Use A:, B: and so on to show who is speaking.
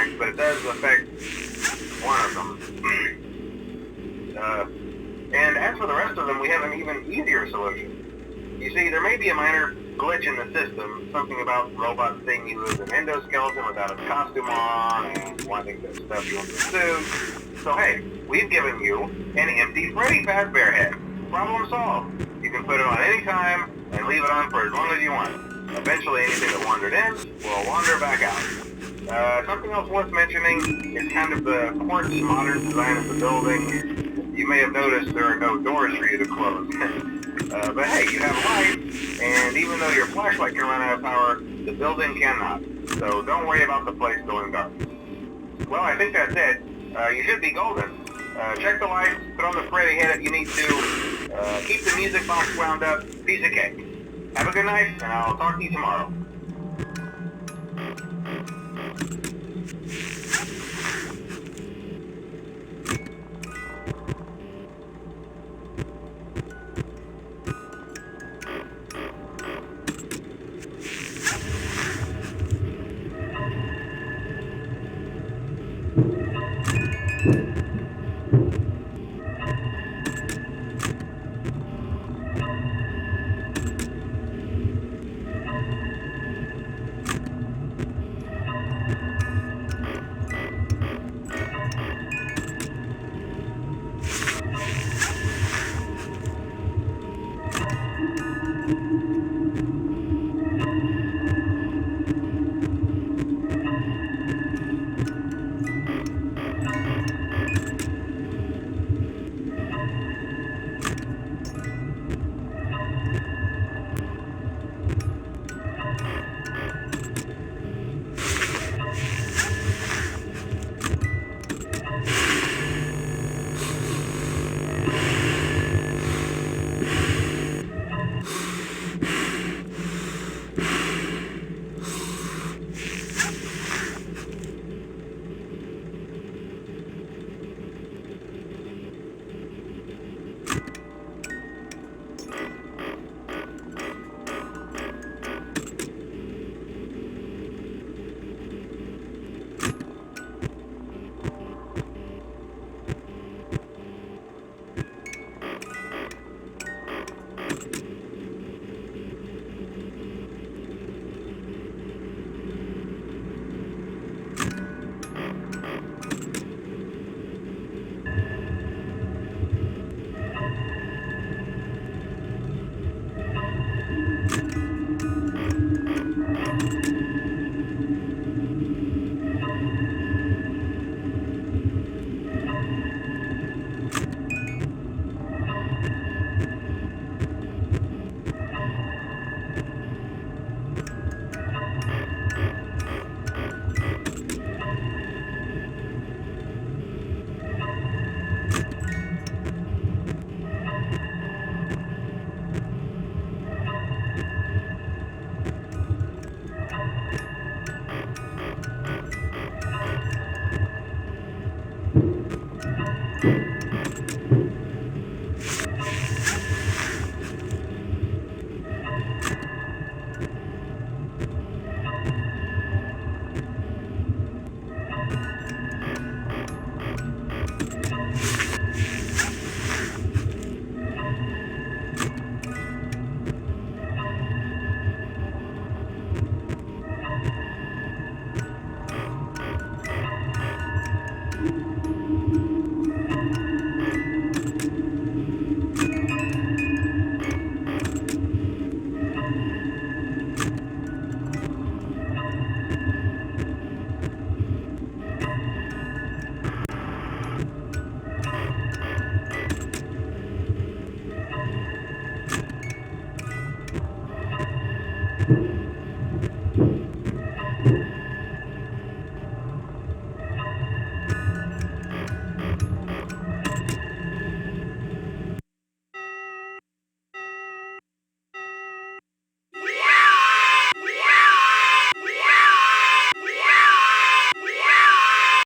A: electronics, but it does affect one of them. And as for the rest of them, we have an even easier solution. You see, there may be a minor glitch in the system, something about robots seeing you as an endoskeleton without a costume on and wanting to stuff you into a suit. So hey, we've given you an empty Freddy Fazbear head. Problem solved. You can put it on any time and leave it on for as long as you want. Eventually anything that wandered in will wander back out. Something else worth mentioning is kind of the quirky modern design of the building. You may have noticed there are no doors for you to close. But hey, you have light, and even though your flashlight can run out of power, the building cannot. So don't worry about the place going dark. Well, I think that's it. You should be golden. Check the lights, put on the Freddy head if you need to. Keep the music box wound up. Piece of cake. Have a good night, and I'll talk to you tomorrow.